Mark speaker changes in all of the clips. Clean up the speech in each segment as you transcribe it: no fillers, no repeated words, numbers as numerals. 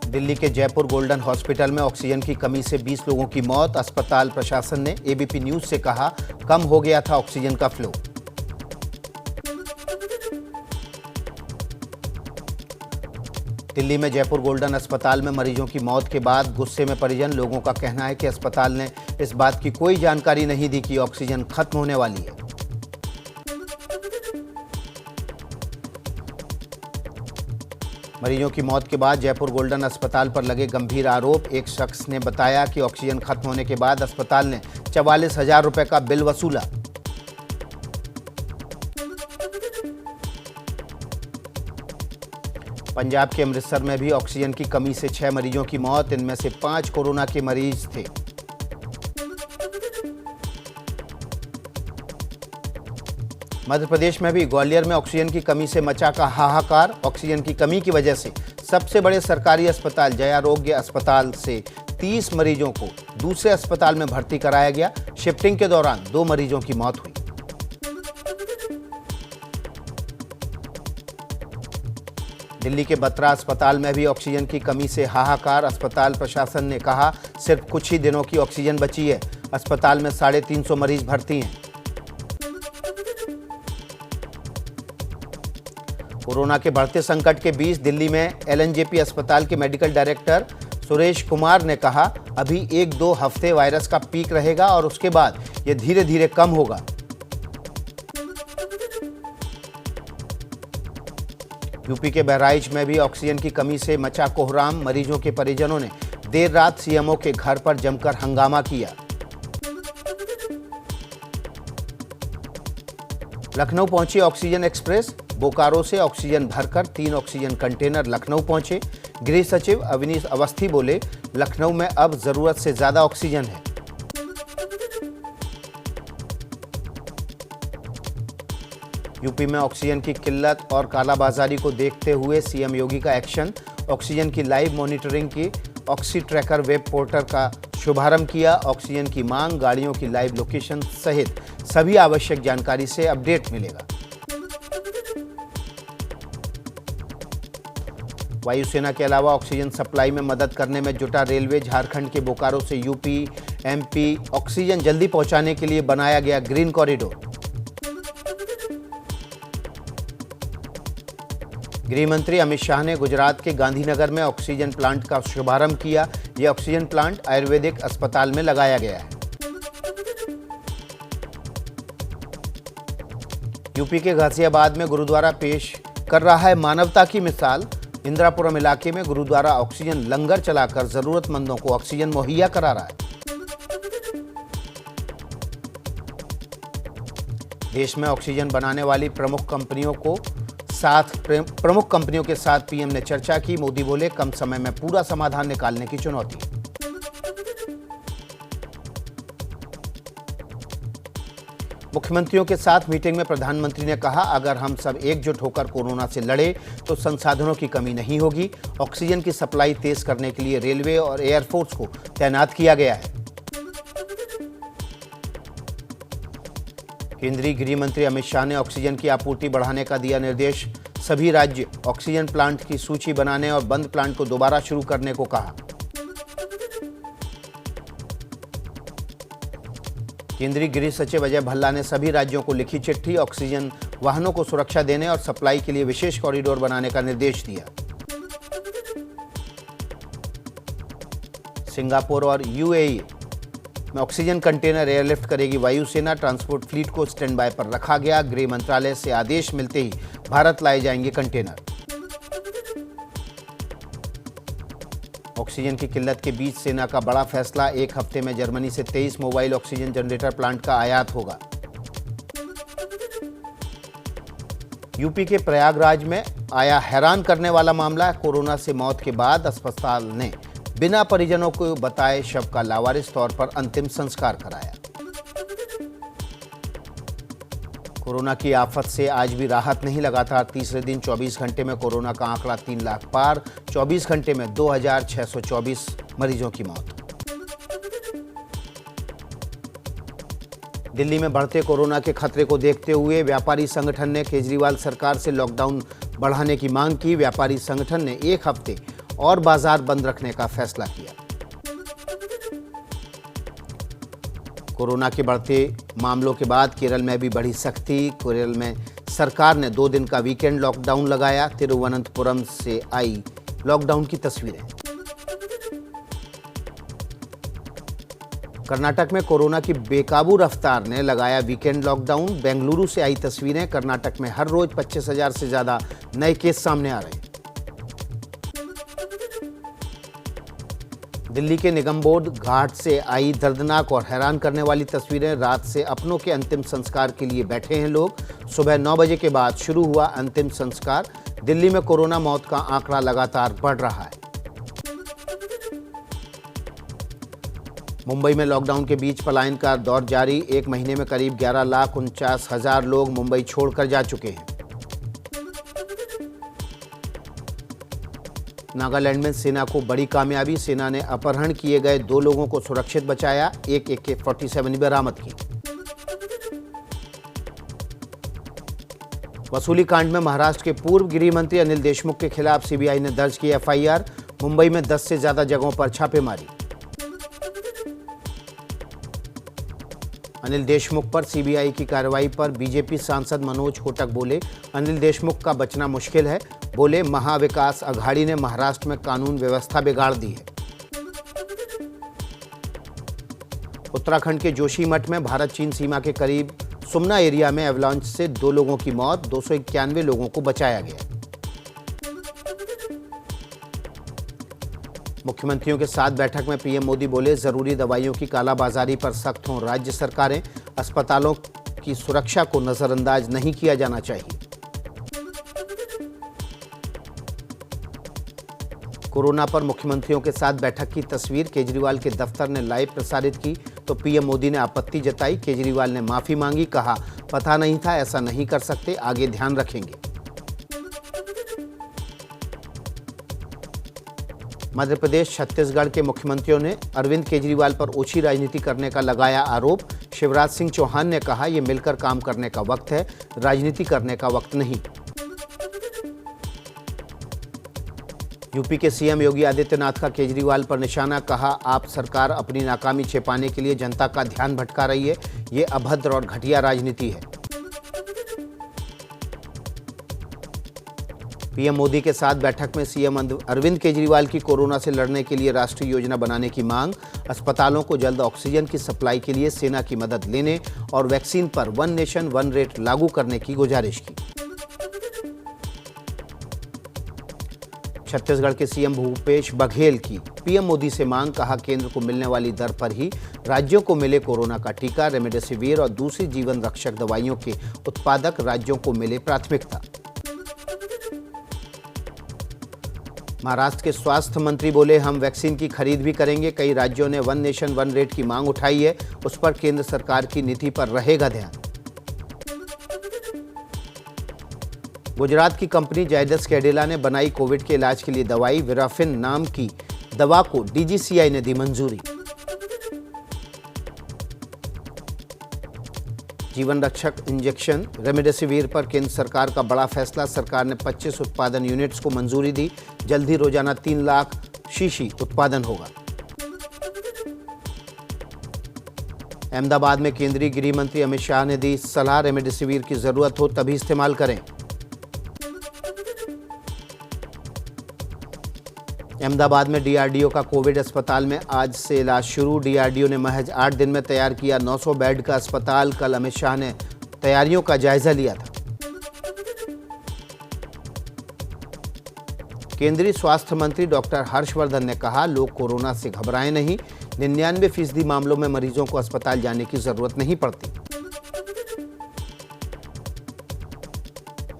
Speaker 1: दिल्ली के Jaipur golden hospital में oxygen की कमी से 20 लोगों की मौत। अस्पताल प्रशासन ने एबीपी न्यूज से कहा, कम हो गया था ऑक्सीजन का फ्लो। दिल्ली में जयपुर गोल्डन अस्पताल में मरीजों की मौत के बाद गुस्से में परिजन। लोगों का कहना है कि अस्पताल ने इस बात की कोई जानकारी नहीं दी कि ऑक्सीजन खत्म होने वाली है। मरीजों की मौत के बाद जयपुर गोल्डन अस्पताल पर लगे गंभीर आरोप। एक शख्स ने बताया कि ऑक्सीजन खत्म होने के बाद अस्पताल ने 44,000 रुपए का बिल वसूला। पंजाब के अमृतसर में भी ऑक्सीजन की कमी से 6 मरीजों की मौत। इनमें से 5 कोरोना के मरीज थे। मध्य प्रदेश में भी ग्वालियर में ऑक्सीजन की कमी से मचा का हाहाकार। ऑक्सीजन की कमी की वजह से सबसे बड़े सरकारी अस्पताल जयारोग्य अस्पताल से 30 मरीजों को दूसरे अस्पताल में भर्ती कराया गया। शिफ्टिंग के दौरान 2 मरीजों की मौत हुई। दिल्ली के बत्रा अस्पताल में भी ऑक्सीजन की कमी से हाहाकार। अस्पताल प्रशासन ने कहा, सिर्फ कुछ ही दिनों की ऑक्सीजन बची है। अस्पताल में 350 मरीज भर्ती हैं। कोरोना के बढ़ते संकट के बीच दिल्ली में एलएनजेपी अस्पताल के मेडिकल डायरेक्टर सुरेश कुमार ने कहा, अभी 1-2 हफ्ते वायरस का पीक रहेगा और उसके बाद यह धीरे धीरे कम होगा। यूपी के बहराइच में भी ऑक्सीजन की कमी से मचा कोहराम। मरीजों के परिजनों ने देर रात सीएमओ के घर पर जमकर हंगामा किया। लखनऊ पहुंची ऑक्सीजन एक्सप्रेस। बोकारो से ऑक्सीजन भरकर 3 ऑक्सीजन कंटेनर लखनऊ पहुंचे। गृह सचिव अवनीश अवस्थी बोले, लखनऊ में अब जरूरत से ज्यादा ऑक्सीजन है। यूपी में ऑक्सीजन की किल्लत और कालाबाजारी को देखते हुए सीएम योगी का एक्शन। ऑक्सीजन की लाइव मॉनिटरिंग की ऑक्सी ट्रैकर वेब पोर्टल का शुभारंभ किया। ऑक्सीजन की मांग, गाड़ियों की लाइव लोकेशन सहित सभी आवश्यक जानकारी से अपडेट मिलेगा। वायुसेना के अलावा ऑक्सीजन सप्लाई में मदद करने में जुटा रेलवे। झारखंड के बोकारो से यूपी, एमपी ऑक्सीजन जल्दी पहुंचाने के लिए बनाया गया ग्रीन कॉरिडोर। गृह मंत्री अमित शाह ने गुजरात के गांधीनगर में ऑक्सीजन प्लांट का शुभारंभ किया। यह ऑक्सीजन प्लांट आयुर्वेदिक अस्पताल में लगाया गया है। यूपी के गाजियाबाद में गुरुद्वारा पेश कर रहा है मानवता की मिसाल। इंदिरापुरम इलाके में गुरुद्वारा ऑक्सीजन लंगर चलाकर जरूरतमंदों को ऑक्सीजन मुहैया करा रहा है। देश में ऑक्सीजन बनाने वाली प्रमुख कंपनियों के साथ पीएम ने चर्चा की। मोदी बोले, कम समय में पूरा समाधान निकालने की चुनौती। मुख्यमंत्रियों के साथ मीटिंग में प्रधानमंत्री ने कहा, अगर हम सब एकजुट होकर कोरोना से लड़े तो संसाधनों की कमी नहीं होगी। ऑक्सीजन की सप्लाई तेज करने के लिए रेलवे और एयरफोर्स को तैनात किया गया है। केंद्रीय गृह मंत्री अमित शाह ने ऑक्सीजन की आपूर्ति बढ़ाने का दिया निर्देश। सभी राज्य ऑक्सीजन प्लांट की सूची बनाने और बंद प्लांट को दोबारा शुरू करने को कहा। केंद्रीय गृह सचिव अजय भल्ला ने सभी राज्यों को लिखी चिट्ठी। ऑक्सीजन वाहनों को सुरक्षा देने और सप्लाई के लिए विशेष कॉरिडोर बनाने का निर्देश दिया। सिंगापुर और यूएई में ऑक्सीजन कंटेनर एयरलिफ्ट करेगी वायुसेना। ट्रांसपोर्ट फ्लीट को स्टैंड बाय पर रखा गया। गृह मंत्रालय से आदेश मिलते ही भारत लाए जाएंगे कंटेनर। ऑक्सीजन की किल्लत के बीच सेना का बड़ा फैसला। 1 हफ्ते में जर्मनी से 23 मोबाइल ऑक्सीजन जनरेटर प्लांट का आयात होगा। यूपी के प्रयागराज में आया हैरान करने वाला मामला। कोरोना से मौत के बाद अस्पताल ने बिना परिजनों को बताए शव का लावारिस तौर पर अंतिम संस्कार कराया। कोरोना की आफत से आज भी राहत नहीं। लगातार तीसरे दिन 24 घंटे में कोरोना का आंकड़ा 3 लाख पार। 24 घंटे में 2624 मरीजों की मौत। दिल्ली में बढ़ते कोरोना के खतरे को देखते हुए व्यापारी संगठन ने केजरीवाल सरकार से लॉकडाउन बढ़ाने की मांग की। व्यापारी संगठन ने 1 हफ्ते और बाजार बंद रखने का फैसला किया। कोरोना के बढ़ते मामलों के बाद केरल में भी बढ़ी सख्ती। केरल में सरकार ने 2 दिन का वीकेंड लॉकडाउन लगाया। तिरुवनंतपुरम से आई लॉकडाउन की तस्वीरें। कर्नाटक में कोरोना की बेकाबू रफ्तार ने लगाया वीकेंड लॉकडाउन। बेंगलुरु से आई तस्वीरें। कर्नाटक में हर रोज 25,000 से ज्यादा नए केस सामने आ रहे हैं। दिल्ली के निगम बोर्ड घाट से आई दर्दनाक और हैरान करने वाली तस्वीरें। रात से अपनों के अंतिम संस्कार के लिए बैठे हैं लोग। सुबह 9 बजे के बाद शुरू हुआ अंतिम संस्कार। दिल्ली में कोरोना मौत का आंकड़ा लगातार बढ़ रहा है। मुंबई में लॉकडाउन के बीच पलायन का दौर जारी। 1 महीने में करीब 11,49,000 लोग मुंबई छोड़कर जा चुके हैं। नागालैंड में सेना को बड़ी कामयाबी। सेना ने अपहरण किए गए 2 लोगों को सुरक्षित बचाया। एक AK-47 बरामद की। वसूली कांड में महाराष्ट्र के पूर्व गृह मंत्री अनिल देशमुख के खिलाफ सीबीआई ने दर्ज की FIR। मुंबई में 10 से ज्यादा जगहों पर छापेमारी। अनिल देशमुख पर सीबीआई की कार्रवाई पर बीजेपी सांसद मनोज कोटक बोले, अनिल देशमुख का बचना मुश्किल है। बोले, महाविकास अघाड़ी ने महाराष्ट्र में कानून व्यवस्था बिगाड़ दी है। उत्तराखंड के जोशीमठ में भारत चीन सीमा के करीब सुमना एरिया में एवलांच से 2 लोगों की मौत। 291 लोगों को बचाया गया। मुख्यमंत्रियों के साथ बैठक में पीएम मोदी बोले, जरूरी दवाइयों की कालाबाजारी पर सख्त हों राज्य सरकारें। अस्पतालों की सुरक्षा को नजरअंदाज नहीं किया जाना चाहिए। कोरोना पर मुख्यमंत्रियों के साथ बैठक की तस्वीर केजरीवाल के दफ्तर ने लाइव प्रसारित की तो पीएम मोदी ने आपत्ति जताई। केजरीवाल ने माफी मांगी। कहा, पता नहीं था, ऐसा नहीं कर सकते, आगे ध्यान रखेंगे। मध्य प्रदेश, छत्तीसगढ़ के मुख्यमंत्रियों ने अरविंद केजरीवाल पर ओछी राजनीति करने का लगाया आरोप। शिवराज सिंह चौहान ने कहा, यह मिलकर काम करने का वक्त है, राजनीति करने का वक्त नहीं। यूपी के सीएम योगी आदित्यनाथ का केजरीवाल पर निशाना। कहा, आप सरकार अपनी नाकामी छिपाने के लिए जनता का ध्यान भटका रही है। ये अभद्र और घटिया राजनीति है। पीएम मोदी के साथ बैठक में सीएम अरविंद केजरीवाल की कोरोना से लड़ने के लिए राष्ट्रीय योजना बनाने की मांग। अस्पतालों को जल्द ऑक्सीजन की सप्लाई के लिए सेना की मदद लेने और वैक्सीन पर 1 नेशन 1 रेट लागू करने की गुजारिश की। छत्तीसगढ़ के सीएम भूपेश बघेल की पीएम मोदी से मांग। कहा, केंद्र को मिलने वाली दर पर ही राज्यों को मिले कोरोना का टीका। रेमडेसिविर और दूसरी जीवन रक्षक दवाइयों के उत्पादक राज्यों को मिले प्राथमिकता। महाराष्ट्र के स्वास्थ्य मंत्री बोले, हम वैक्सीन की खरीद भी करेंगे। कई राज्यों ने 1 नेशन 1 रेट की मांग उठाई है, उस पर केंद्र सरकार की नीति पर रहेगा ध्यान। गुजरात की कंपनी जायडस कैडिला ने बनाई कोविड के इलाज के लिए दवाई। विराफिन नाम की दवा को DGCI ने दी मंजूरी। जीवन रक्षक इंजेक्शन रेमडेसिविर पर केंद्र सरकार का बड़ा फैसला। सरकार ने 25 उत्पादन यूनिट्स को मंजूरी दी। जल्द ही रोजाना 3 लाख शीशी उत्पादन होगा। अहमदाबाद में केंद्रीय गृह मंत्री अमित शाह ने दी सलाह, रेमडेसिविर की जरूरत हो तभी इस्तेमाल करें। अहमदाबाद में DRDO का कोविड अस्पताल में आज से इलाज शुरू। DRDO ने महज 8 दिन में तैयार किया 900 बेड का अस्पताल। कल अमित शाह ने तैयारियों का जायजा लिया था। केंद्रीय स्वास्थ्य मंत्री डॉक्टर हर्षवर्धन ने कहा, लोग कोरोना से घबराएं नहीं। 99% मामलों में मरीजों को अस्पताल जाने की जरूरत नहीं पड़ती।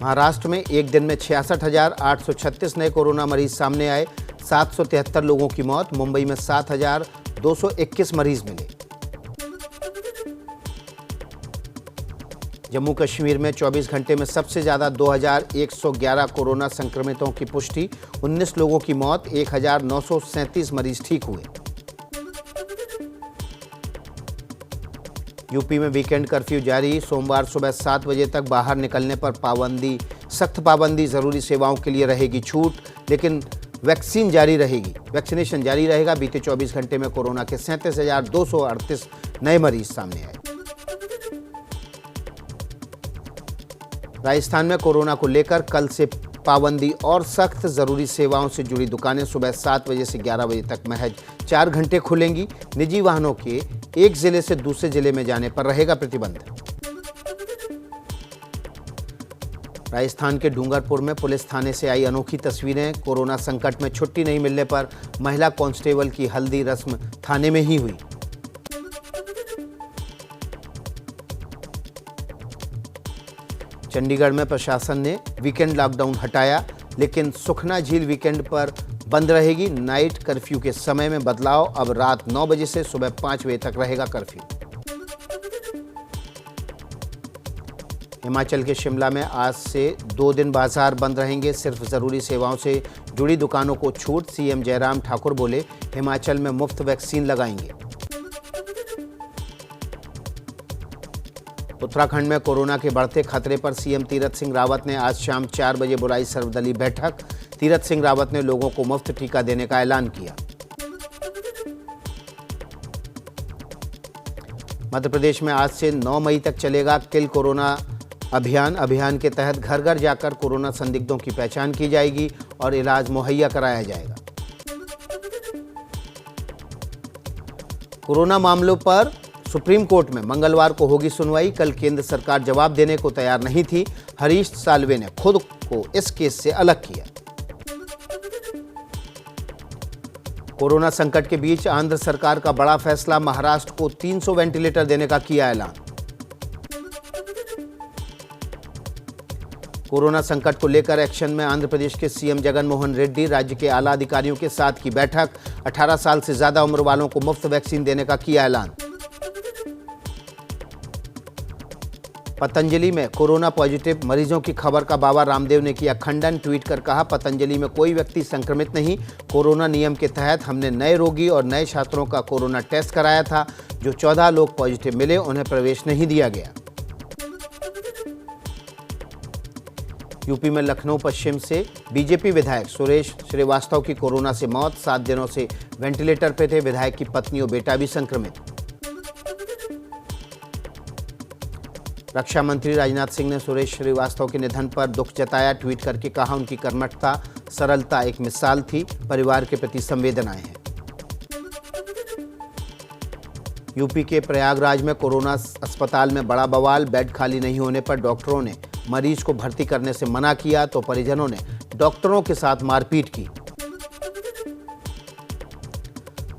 Speaker 1: महाराष्ट्र में एक दिन में 66,836 नए कोरोना मरीज सामने आए। 773 लोगों की मौत। मुंबई में 7,221 मरीज मिले। जम्मू कश्मीर में 24 घंटे में सबसे ज्यादा 2,111 कोरोना संक्रमितों की पुष्टि। 19 लोगों की मौत। 1,937 मरीज ठीक हुए। यूपी में वीकेंड कर्फ्यू जारी। सोमवार सुबह 7 बजे तक बाहर निकलने पर सख्त पाबंदी। ज़रूरी सेवाओं के लिए रहेगी छूट, लेकिन वैक्सीनेशन जारी रहेगा। बीते 24 घंटे में कोरोना के 37,238 नए मरीज सामने आए। राजस्थान में कोरोना को लेकर कल से पाबंदी और सख्त। ज़रूरी सेवाओं से जुड़ी दुकानें सुबह 7 बजे से 11 बजे तक महज 4 घंटे खुलेंगी। निजी वाहनों के एक जिले से दूसरे जिले में जाने पर रहेगा प्रतिबंध। राजस्थान के डूंगरपुर में पुलिस थाने से आई अनोखी तस्वीरें। कोरोना संकट में छुट्टी नहीं मिलने पर महिला कांस्टेबल की हल्दी रस्म थाने में ही हुई। चंडीगढ़ में प्रशासन ने वीकेंड लॉकडाउन हटाया, लेकिन सुखना झील वीकेंड पर बंद रहेगी। नाइट कर्फ्यू के समय में बदलाव, अब रात 9 बजे से सुबह 5 बजे तक रहेगा कर्फ्यू। हिमाचल के शिमला में आज से 2 दिन बाजार बंद रहेंगे। सिर्फ ज़रूरी सेवाओं से जुड़ी दुकानों को छूट। सीएम जयराम ठाकुर बोले, हिमाचल में मुफ्त वैक्सीन लगाएंगे। उत्तराखंड में कोरोना के बढ़ते खतरे पर सीएम तीरथ सिंह रावत ने आज शाम 4 बजे बुलाई सर्वदलीय बैठक। तीरथ सिंह रावत ने लोगों को मुफ्त टीका देने का ऐलान किया। मध्य प्रदेश में आज से 9 मई तक चलेगा किल कोरोना अभियान के तहत घर घर जाकर कोरोना संदिग्धों की पहचान की जाएगी और इलाज मुहैया कराया जाएगा। कोरोना मामलों पर सुप्रीम कोर्ट में मंगलवार को होगी सुनवाई। कल केंद्र सरकार जवाब देने को तैयार नहीं थी। हरीश साल्वे ने खुद को इस केस से अलग किया। कोरोना संकट के बीच आंध्र सरकार का बड़ा फैसला। महाराष्ट्र को 300 वेंटिलेटर देने का किया ऐलान। कोरोना संकट को लेकर एक्शन में आंध्र प्रदेश के सीएम जगन मोहन रेड्डी। राज्य के आला अधिकारियों के साथ की बैठक। 18 साल से ज्यादा उम्र वालों को मुफ्त वैक्सीन देने का किया ऐलान। पतंजलि में कोरोना पॉजिटिव मरीजों की खबर का बाबा रामदेव ने किया खंडन। ट्वीट कर कहा, पतंजलि में कोई व्यक्ति संक्रमित नहीं। कोरोना नियम के तहत हमने नए रोगी और नए छात्रों का कोरोना टेस्ट कराया था। जो 14 लोग पॉजिटिव मिले उन्हें प्रवेश नहीं दिया गया। यूपी में लखनऊ पश्चिम से बीजेपी विधायक सुरेश श्रीवास्तव की कोरोना से मौत। 7 दिनों से वेंटिलेटर पर थे। विधायक की पत्नी और बेटा भी संक्रमित। रक्षा मंत्री राजनाथ सिंह ने सुरेश श्रीवास्तव के निधन पर दुख जताया। ट्वीट करके कहा, उनकी कर्मठता सरलता एक मिसाल थी। परिवार के प्रति संवेदनाएं हैं। यूपी के प्रयागराज में कोरोना अस्पताल में बड़ा बवाल। बेड खाली नहीं होने पर डॉक्टरों ने मरीज को भर्ती करने से मना किया तो परिजनों ने डॉक्टरों के साथ मारपीट की।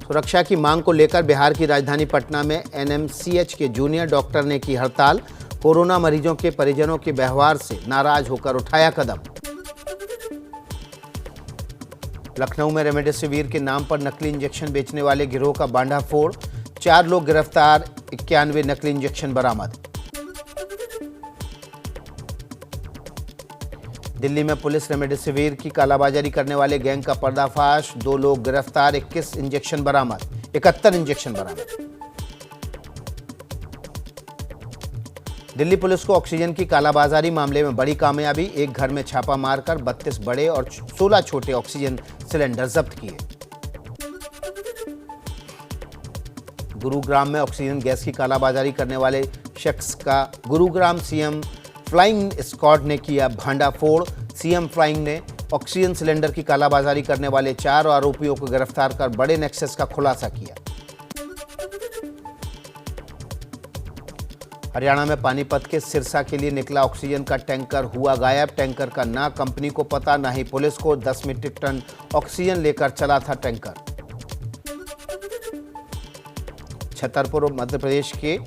Speaker 1: सुरक्षा की मांग को लेकर बिहार की राजधानी पटना में एनएमसीएच के जूनियर डॉक्टर ने की हड़ताल। कोरोना मरीजों के परिजनों के व्यवहार से नाराज होकर उठाया कदम। लखनऊ में रेमडेसिविर के नाम पर नकली इंजेक्शन बेचने वाले गिरोह का बांडाफोड़। 4 लोग गिरफ्तार, 91 नकली इंजेक्शन बरामद। दिल्ली में पुलिस रेमडेसिविर की कालाबाजारी करने वाले गैंग का पर्दाफाश। 2 लोग गिरफ्तार, 71 इंजेक्शन बरामद। दिल्ली पुलिस को ऑक्सीजन की कालाबाजारी मामले में बड़ी कामयाबी। एक घर में छापा मारकर 32 बड़े और 16 छोटे ऑक्सीजन सिलेंडर जब्त किए। गुरुग्राम में ऑक्सीजन गैस की कालाबाजारी करने वाले शख्स का गुरुग्राम सीएम फ्लाइंग स्क्वाड ने किया भांडाफोड़। सीएम फ्लाइंग ने ऑक्सीजन सिलेंडर की कालाबाजारी करने वाले 4 आरोपियों को गिरफ्तार कर बड़े नेक्सस का खुलासा किया। हरियाणा में पानीपत के सिरसा के लिए निकला ऑक्सीजन का टैंकर हुआ गायब। टैंकर का ना कंपनी को पता, ना ही पुलिस को। 10 मीट्रिक टन ऑक्सीजन लेकर चला था टैंकर। छतरपुर मध्य प्रदेश के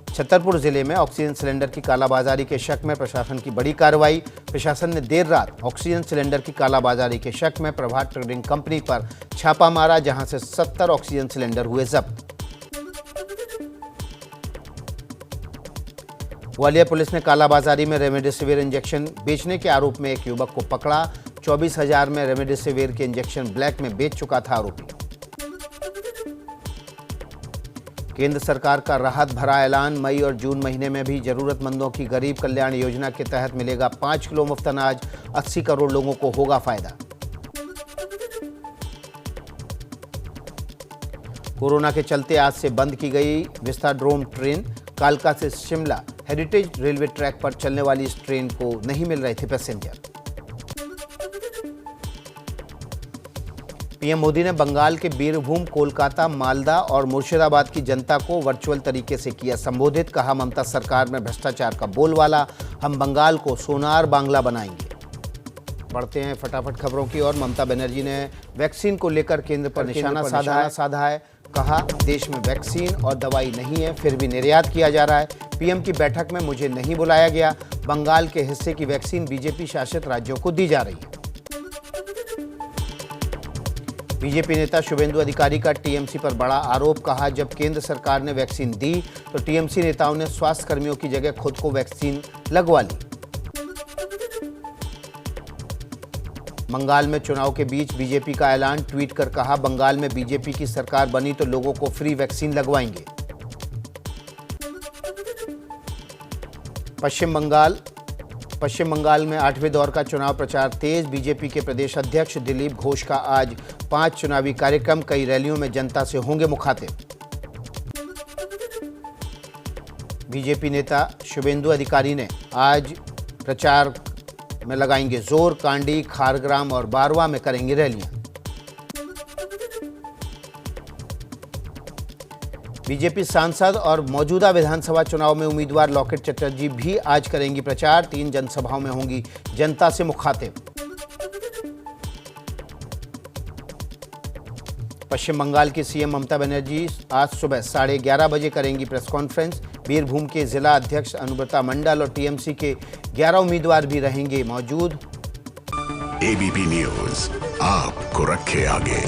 Speaker 1: छतरपुर जिले में ऑक्सीजन सिलेंडर की कालाबाजारी के शक में प्रशासन की बड़ी कार्रवाई। प्रशासन ने देर रात ऑक्सीजन सिलेंडर की कालाबाजारी के शक में प्रभात ट्रेडिंग कंपनी पर छापा मारा, जहां से 70 ऑक्सीजन सिलेंडर हुए जब्त। ग्वालियर पुलिस ने कालाबाजारी में रेमडेसिविर इंजेक्शन बेचने के आरोप में एक युवक को पकड़ा। 24,000 में रेमडेसिविर के इंजेक्शन ब्लैक में बेच चुका था आरोपी। केंद्र सरकार का राहत भरा ऐलान, मई और जून महीने में भी जरूरतमंदों की गरीब कल्याण योजना के तहत मिलेगा 5 किलो मुफ्त अनाज, 80 करोड़ लोगों को होगा फायदा। कोरोना के चलते आज से बंद की गई विस्ताडोम ट्रेन। कालका से शिमला हेरिटेज रेलवे ट्रैक पर चलने वाली इस ट्रेन को नहीं मिल रहे थे पैसेंजर। पीएम मोदी ने बंगाल के बीरभूम, कोलकाता, मालदा और मुर्शिदाबाद की जनता को वर्चुअल तरीके से किया संबोधित। कहा, ममता सरकार में भ्रष्टाचार का बोलबाला, हम बंगाल को सोनार बांग्ला बनाएंगे। बढ़ते हैं फटाफट खबरों की ओर। ममता बनर्जी ने वैक्सीन को लेकर केंद्र पर निशाना साधा है। कहा, देश में वैक्सीन और दवाई नहीं है, फिर भी निर्यात किया जा रहा है। पीएम की बैठक में मुझे नहीं बुलाया गया। बंगाल के हिस्से की वैक्सीन बीजेपी शासित राज्यों को दी जा रही है। बीजेपी नेता शुभेंदु अधिकारी का टीएमसी पर बड़ा आरोप। कहा, जब केंद्र सरकार ने वैक्सीन दी तो टीएमसी नेताओं ने स्वास्थ्य कर्मियों की जगह खुद को वैक्सीन लगवा ली। बंगाल में चुनाव के बीच बीजेपी का ऐलान। ट्वीट कर कहा, बंगाल में बीजेपी की सरकार बनी तो लोगों को फ्री वैक्सीन लगवाएंगे। पश्चिम बंगाल में 8वें दौर का चुनाव प्रचार तेज। बीजेपी के प्रदेश अध्यक्ष दिलीप घोष का आज 5 चुनावी कार्यक्रम, कई रैलियों में जनता से होंगे मुखातिब। बीजेपी नेता शुभेंदु अधिकारी ने आज प्रचार में लगाएंगे जोर। कांडी, खारग्राम और बारवा में करेंगे रैलियां। बीजेपी सांसद और मौजूदा विधानसभा चुनाव में उम्मीदवार लॉकेट चटर्जी भी आज करेंगी प्रचार। 3 जनसभाओं में होंगी जनता से मुखातिब। पश्चिम बंगाल की सीएम ममता बनर्जी आज सुबह 11:30 बजे करेंगी प्रेस कॉन्फ्रेंस। बीरभूम के जिला अध्यक्ष अनुव्रता मंडल और टीएमसी के 11 उम्मीदवार भी रहेंगे मौजूद।
Speaker 2: एबीपी न्यूज़ आपको रखे आगे।